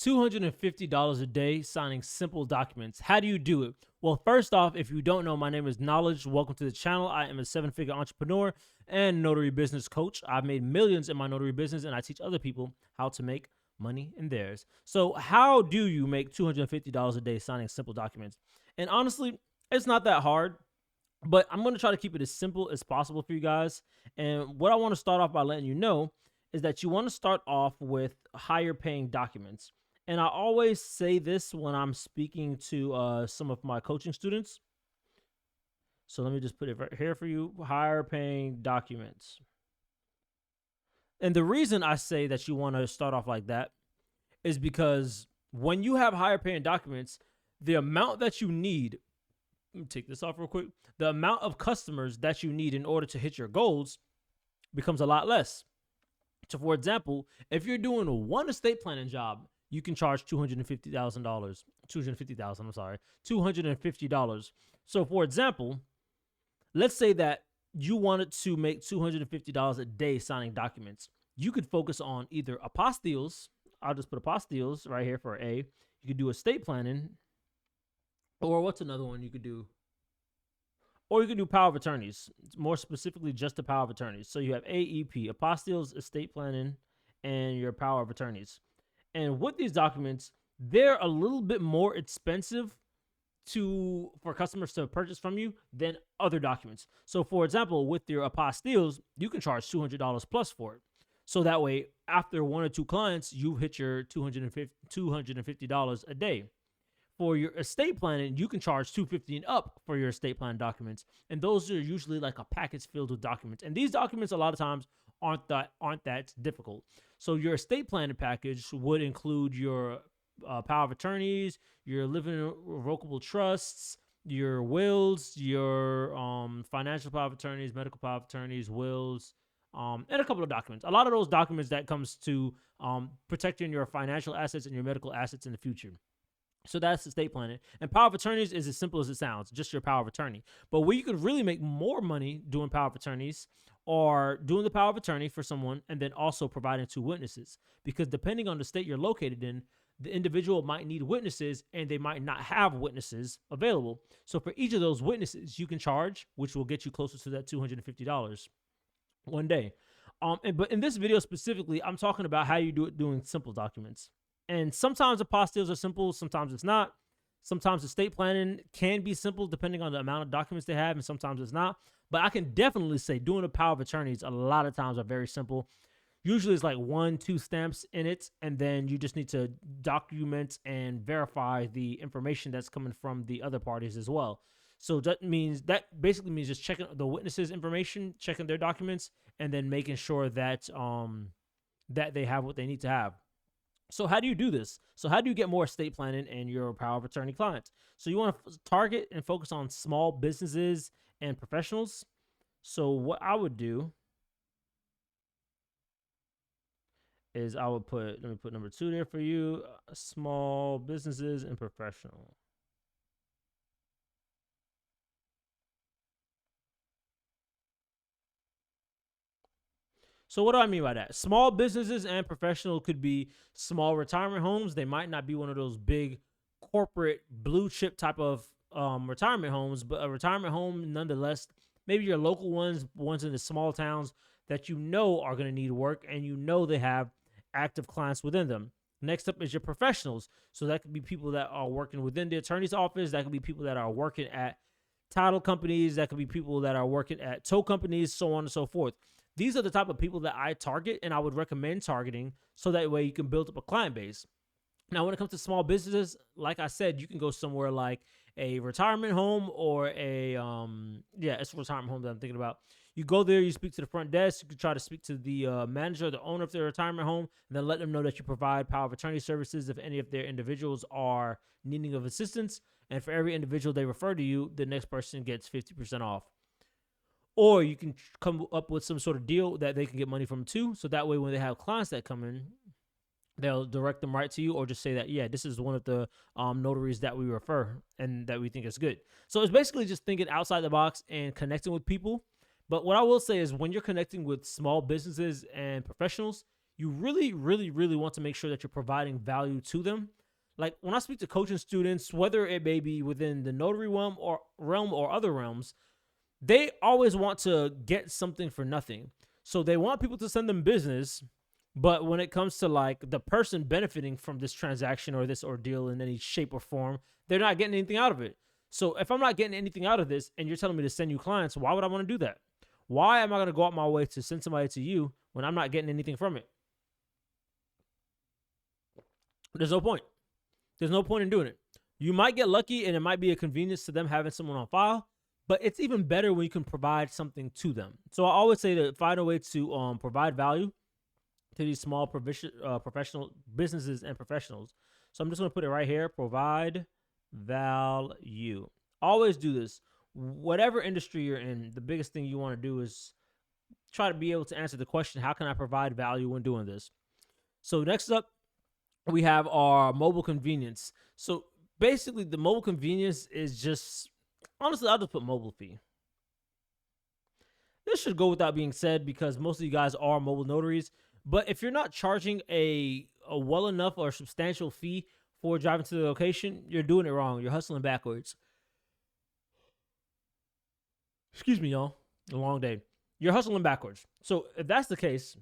$250 a day signing simple documents. How do you do it? Well, first off, if you don't know, my name is Knowledge. Welcome to the channel. I am a 7-figure entrepreneur and notary business coach. I've made millions in my notary business, and I teach other people how to make money in theirs. So how do you make $250 a day signing simple documents? And honestly, it's not that hard, but I'm going to try to keep it as simple as possible for you guys. And what I want to start off by letting you know is that you want to start off with higher paying documents. And I always say this when I'm speaking to some of my coaching students. So let me just put it right here for you, higher paying documents. And the reason I say that you want to start off like that is because when you have higher paying documents, the amount that you need, let me take this off real quick, the amount of customers that you need in order to hit your goals becomes a lot less. So for example, if you're doing one estate planning job, you can charge $250. So for example, let's say that you wanted to make $250 a day signing documents. You could focus on either apostilles. I'll just put apostilles right here for A. You could do estate planning, or what's another one you could do? Or you could do power of attorneys, more specifically just the power of attorneys. So you have AEP, apostilles, estate planning, and your power of attorneys. And with these documents, they're a little bit more expensive for customers to purchase from you than other documents. So for example, with your apostilles, you can charge $200 plus for it. So that way, after 1 or 2 clients, you hit your $250 a day. For your estate planning, you can charge $250 and up for your estate plan documents. And those are usually like a package filled with documents. And these documents a lot of times aren't that difficult. So your estate planning package would include your power of attorneys, your living irrevocable trusts, your wills, your financial power of attorneys, medical power of attorneys, wills, and a couple of documents. A lot of those documents that comes to protecting your financial assets and your medical assets in the future. So that's estate planning. And power of attorneys is as simple as it sounds, just your power of attorney. But where you could really make more money doing power of attorneys or doing the power of attorney for someone and then also providing 2 witnesses. Because depending on the state you're located in, the individual might need witnesses and they might not have witnesses available. So for each of those witnesses, you can charge, which will get you closer to that $250 one day. But in this video specifically, I'm talking about how you do it doing simple documents. And sometimes apostilles are simple, sometimes it's not. Sometimes estate planning can be simple depending on the amount of documents they have, and sometimes it's not. But I can definitely say doing a power of attorneys a lot of times are very simple. Usually it's like 1-2 stamps in it, and then you just need to document and verify the information that's coming from the other parties as well. So that basically means just checking the witnesses' information, checking their documents, and then making sure that that they have what they need to have. So how do you do this? So how do you get more estate planning and your power of attorney clients? So you want to target and focus on small businesses and professionals. So what I would do is I would let me put number 2 there for you, small businesses and professional. So what do I mean by that? Small businesses and professional could be small retirement homes. They might not be one of those big corporate blue chip type of retirement homes, but a retirement home nonetheless. Maybe your local ones in the small towns that you know are going to need work and you know they have active clients within them. Next up is your professionals. So that could be people that are working within the attorney's office. That could be people that are working at title companies. That could be people that are working at tow companies, so on and so forth. These are the type of people that I target and I would recommend targeting so that way you can build up a client base. Now, when it comes to small businesses, like I said, you can go somewhere like a retirement home or it's a retirement home that I'm thinking about. You go there, you speak to the front desk, you can try to speak to the manager, the owner of their retirement home, and then let them know that you provide power of attorney services if any of their individuals are needing of assistance. And for every individual they refer to you, the next person gets 50% off. Or you can come up with some sort of deal that they can get money from too. So that way, when they have clients that come in, they'll direct them right to you or just say that, yeah, this is one of the notaries that we refer and that we think is good. So it's basically just thinking outside the box and connecting with people. But what I will say is when you're connecting with small businesses and professionals, you really, really, really want to make sure that you're providing value to them. Like when I speak to coaching students, whether it may be within the notary realm or other realms, they always want to get something for nothing. So they want people to send them business, but when it comes to like the person benefiting from this transaction or this ordeal in any shape or form, they're not getting anything out of it. So if I'm not getting anything out of this and you're telling me to send you clients, why would I want to do that? Why am I going to go out my way to send somebody to you when I'm not getting anything from it? There's no point. There's no point in doing it. You might get lucky and it might be a convenience to them having someone on file, but it's even better when you can provide something to them. So I always say to find a way to provide value to these small professional businesses and professionals. So I'm just going to put it right here, provide value. Always do this. Whatever industry you're in, the biggest thing you want to do is try to be able to answer the question, how can I provide value when doing this? So next up, we have our mobile convenience. So basically the mobile convenience is just, honestly, I'll just put mobile fee. This should go without being said because most of you guys are mobile notaries. But if you're not charging a well enough or substantial fee for driving to the location, you're doing it wrong. You're hustling backwards. Excuse me, y'all. A long day. You're hustling backwards. So if that's the case,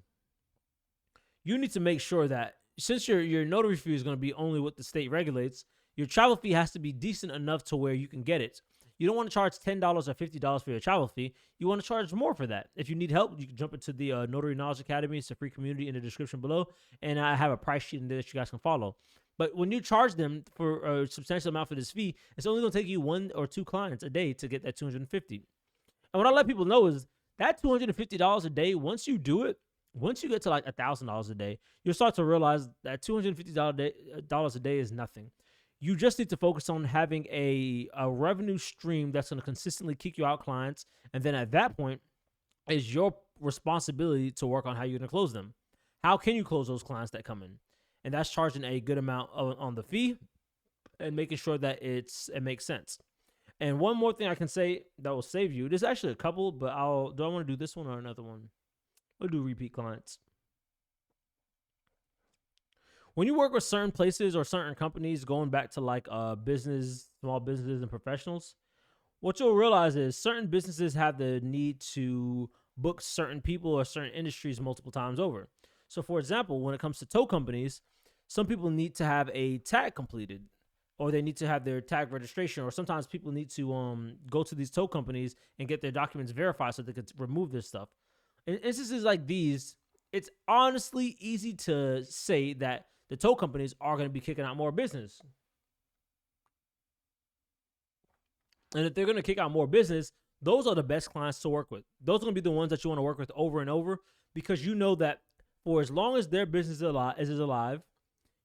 you need to make sure that since your notary fee is going to be only what the state regulates, your travel fee has to be decent enough to where you can get it. You don't want to charge $10 or $50 for your travel fee. You want to charge more for that. If you need help, you can jump into the Notary Knowledge Academy. It's a free community in the description below. And I have a price sheet in there that you guys can follow. But when you charge them for a substantial amount for this fee, it's only going to take you 1 or 2 clients a day to get that $250. And what I let people know is that $250 a day, once you do it, once you get to like $1,000 a day, you'll start to realize that $250 a day is nothing. You just need to focus on having a revenue stream that's going to consistently kick you out clients. And then at that point, it's your responsibility to work on how you're going to close them. How can you close those clients that come in? And that's charging a good amount on the fee and making sure that it makes sense. And one more thing I can say that will save you. There's actually a couple, but do I want to do this one or another one? We'll do repeat clients. When you work with certain places or certain companies, going back to like business, small businesses and professionals, what you'll realize is certain businesses have the need to book certain people or certain industries multiple times over. So for example, when it comes to tow companies, some people need to have a tag completed, or they need to have their tag registration, or sometimes people need to go to these tow companies and get their documents verified so they could remove this stuff. In instances like these, it's honestly easy to say that the tow companies are going to be kicking out more business. And if they're going to kick out more business, those are the best clients to work with. Those are going to be the ones that you want to work with over and over, because you know that for as long as their business is alive,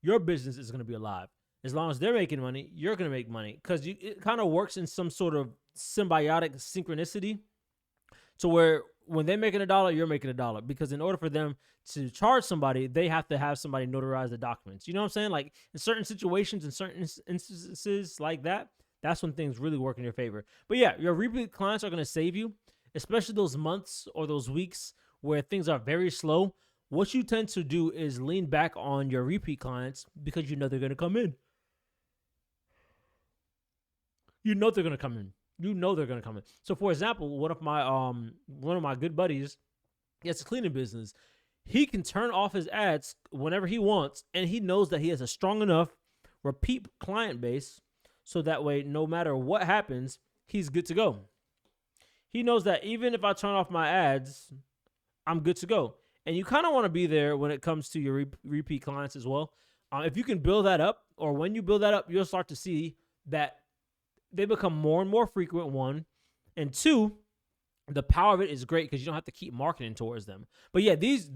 your business is going to be alive. As long as they're making money, you're going to make money, because it kind of works in some sort of symbiotic synchronicity to where when they're making $1, you're making $1, because in order for them to charge somebody, they have to have somebody notarize the documents. You know what I'm saying? Like in certain situations, in certain instances like that, that's when things really work in your favor. But yeah, your repeat clients are going to save you, especially those months or those weeks where things are very slow. What you tend to do is lean back on your repeat clients because you know they're going to come in. You know they're going to come in. So for example, one of my good buddies, he has a cleaning business. He can turn off his ads whenever he wants, and he knows that he has a strong enough repeat client base so that way no matter what happens, he's good to go. He knows that even if I turn off my ads, I'm good to go. And you kind of want to be there when it comes to your repeat clients as well. If you can build that up, or when you build that up, you'll start to see that they become more and more frequent, 1. And 2, the power of it is great because you don't have to keep marketing towards them. But yeah, these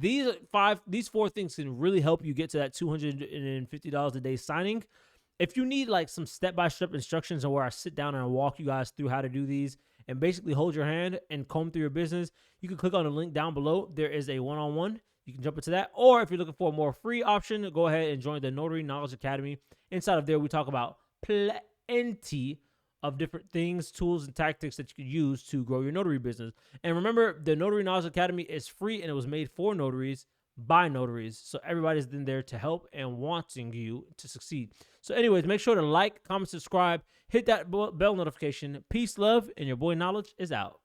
4 things can really help you get to that $250 a day signing. If you need like some step-by-step instructions on where I sit down and walk you guys through how to do these and basically hold your hand and comb through your business, you can click on the link down below. There is a one-on-one. You can jump into that. Or if you're looking for a more free option, go ahead and join the Notary Knowledge Academy. Inside of there, we talk about plenty of different things, tools, and tactics that you can use to grow your notary business. And remember, the Notary Knowledge Academy is free, and it was made for notaries by notaries. So everybody's in there to help and wanting you to succeed. So anyways, make sure to like, comment, subscribe, hit that bell notification. Peace, love, and your boy Knowledge is out.